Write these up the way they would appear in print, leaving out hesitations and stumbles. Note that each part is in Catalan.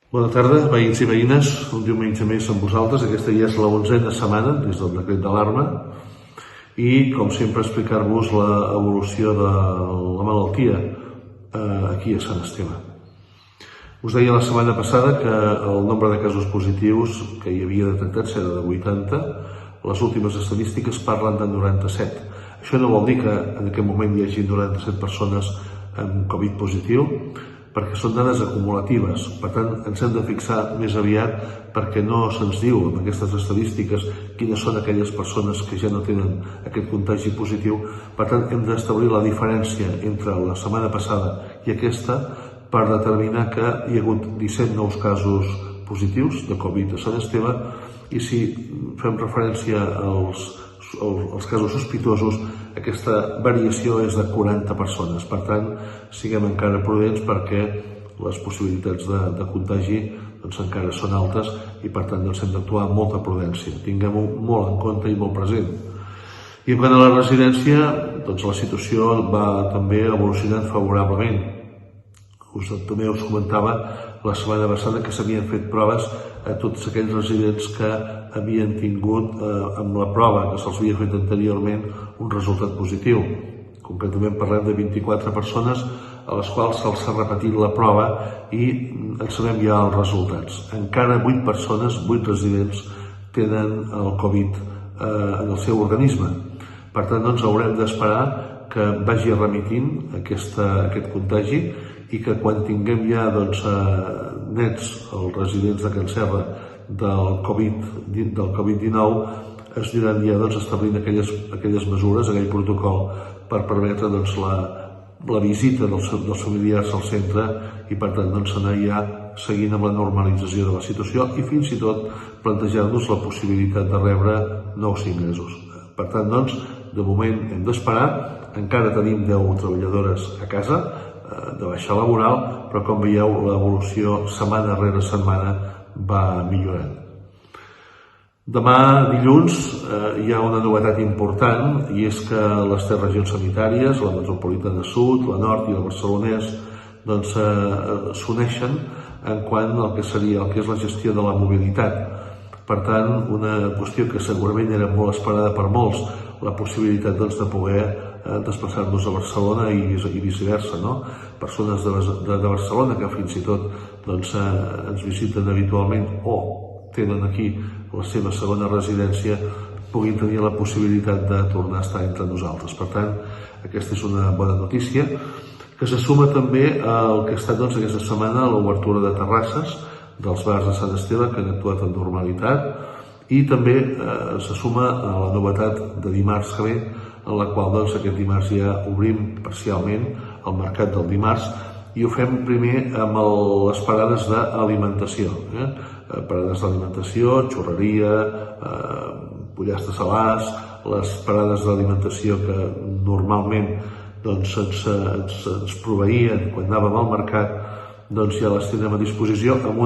Bona tarda, veïns i veïnes. Un diumenge més amb vosaltres. Aquesta ja és la 11a setmana des del decret d'alarma i, com sempre, explicar-vos l'evolució de la malaltia aquí a Sant Esteve. Us deia la setmana passada que el nombre de casos positius que hi havia detectats era de 80. Les últimes estadístiques parlen de 97. Això no vol dir que en aquest moment hi hagi 97 persones amb Covid positiu, perquè són dades acumulatives. Per tant, ens hem de fixar més aviat perquè no se'ns diu amb aquestes estadístiques quines són aquelles persones que ja no tenen aquest contagi positiu. Per tant, hem d'establir la diferència entre la setmana passada i aquesta per determinar que hi ha hagut 17 nous casos positius de Covid a Sant Esteve i si fem referència als casos sospitosos, aquesta variació és de 40 persones. Per tant, siguem encara prudents perquè les possibilitats de contagi encara són altes i per tant hem d'actuar amb molta prudència. Tinguem-ho molt en compte i molt present. I quant a la residència, la situació va també evolucionant favorablement. També us comentava la setmana passada que s'havien fet proves a tots aquells residents que havien tingut amb la prova que se'ls havia fet anteriorment un resultat positiu. Concretament parlem de 24 persones a les quals se'ls ha repetit la prova i en sabem ja els resultats. Encara 8 persones, 8 residents, tenen el Covid en el seu organisme. Per tant, haurem d'esperar que vagi remitint aquest contagi i que quan tinguem ja nets els residents de Can Serra del Covid-19 es aniran ja establint aquelles mesures, aquell protocol per permetre la visita dels familiars al centre i per tant anar ja seguint amb la normalització de la situació i fins i tot plantejar-nos la possibilitat de rebre nous ingressos. Per tant, de moment hem d'esperar, encara tenim 10 treballadores a casa de baixa laboral, però com veieu l'evolució setmana rere setmana va millorant. Demà dilluns hi ha una novetat important i és que les 3 regions sanitàries, la metropolitana sud, la nord i el barcelonès, s'uneixen en quant al que és la gestió de la mobilitat. Per tant, una qüestió que segurament era molt esperada per molts, la possibilitat de poder desplaçar-nos a Barcelona i viceversa, no? Persones de Barcelona que fins i tot ens visiten habitualment o tenen aquí la seva segona residència puguin tenir la possibilitat de tornar a estar entre nosaltres. Per tant, aquesta és una bona notícia que se suma també al que ha estat aquesta setmana l'obertura de terrasses dels bars de Sant Esteve que han actuat amb normalitat i també se suma a la novetat de dimarts que ve en la qual aquest dimarts ja obrim parcialment el mercat del dimarts i ho fem primer amb les parades d'alimentació. Parades d'alimentació, xurreria, pollastre salàs, les parades d'alimentació que normalment ens proveïen quan anàvem al mercat, ja les tindrem a disposició amb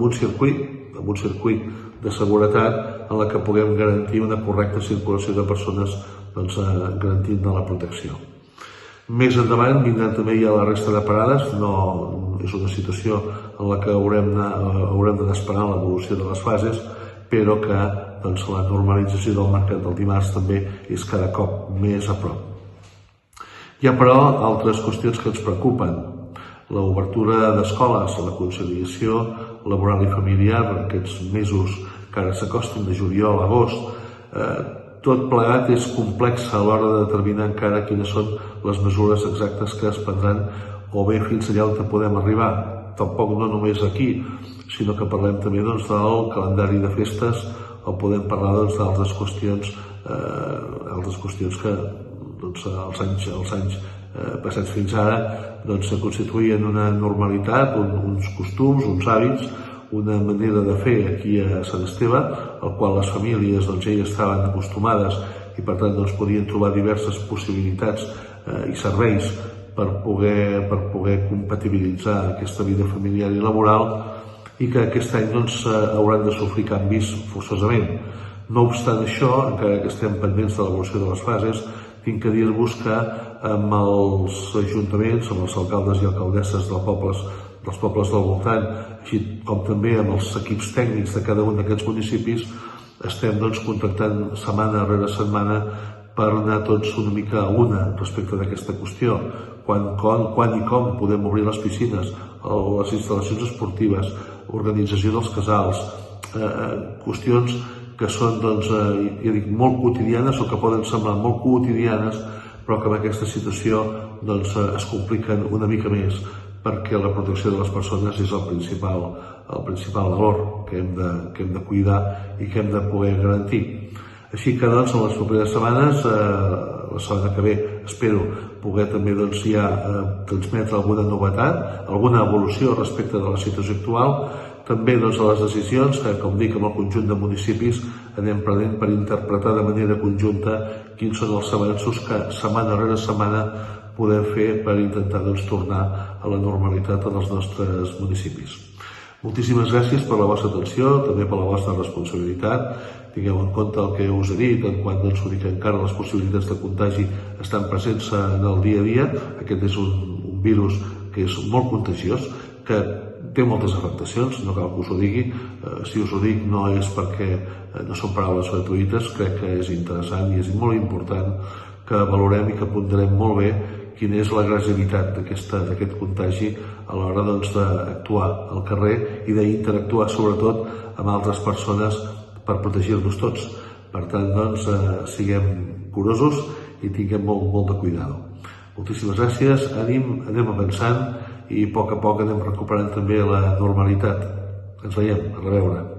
un circuit de seguretat en la que puguem garantir una correcta circulació de persones garantint la protecció. Més endavant vindran també ja la resta de parades, no és una situació en la que haurem d'anar esperant l'evolució de les fases, però que la normalització del mercat del dimarts també és cada cop més a prop. Hi ha, però, altres qüestions que ens preocupen. L'obertura d'escoles, la conciliació laboral i familiar, aquests mesos que ara s'acosten de juliol a agost, tot plegat és complex a l'hora de determinar encara quines són les mesures exactes que es prendran o bé fins allà on podem arribar. Tampoc no només aquí, sinó que parlem també del calendari de festes o podem parlar d'altres qüestions que els anys passats fins ara constituïen una normalitat, uns costums, uns hàbits, una manera de fer aquí a Sant Esteve, al qual les famílies ja hi estaven acostumades i per tant podien trobar diverses possibilitats i serveis per poder compatibilitzar aquesta vida familiar i laboral i que aquest any hauran de sofrir canvis forçosament. No obstant això, encara que estem pendents de l'evolució de les fases, tinc que dir-vos que amb els ajuntaments, amb els alcaldes i alcaldesses dels pobles dels pobles del voltant, així com també amb els equips tècnics de cada un d'aquests municipis, estem contactant setmana rere setmana per anar tots una mica a una respecte d'aquesta qüestió. Quan i com podem obrir les piscines, les instal·lacions esportives, organització dels casals, qüestions que són, ja dic, molt quotidianes o que poden semblar molt quotidianes, però que en aquesta situació es compliquen una mica més, perquè la protecció de les persones és el principal valor que hem de cuidar i que hem de poder garantir. Així que en les properes setmanes, la setmana que ve, espero poder també ja transmetre alguna novetat, alguna evolució respecte de la situació actual, també de les decisions que, com dic, amb el conjunt de municipis anem prenent per interpretar de manera conjunta quins són els avanços que setmana rere setmana podem fer per intentar tornar a la normalitat en els nostres municipis. Moltíssimes gràcies per la vostra atenció, també per la vostra responsabilitat. Tingueu en compte el que us he dit, en quant que encara les possibilitats de contagi estan presents en el dia a dia. Aquest és un virus que és molt contagiós, que té moltes afectacions, no cal que us ho digui. Si us ho dic no és perquè no són paraules gratuïtes, crec que és interessant i és molt important que valorem i que ponderem molt bé quina és la gravetat d'aquest contagi a l'hora d'actuar al carrer i d'interactuar sobretot amb altres persones per protegir-nos tots. Per tant, siguem curosos i tinguem molt de cuidado. Moltíssimes gràcies, anem avançant i a poc anem recuperant també la normalitat. Ens veiem, a reveure.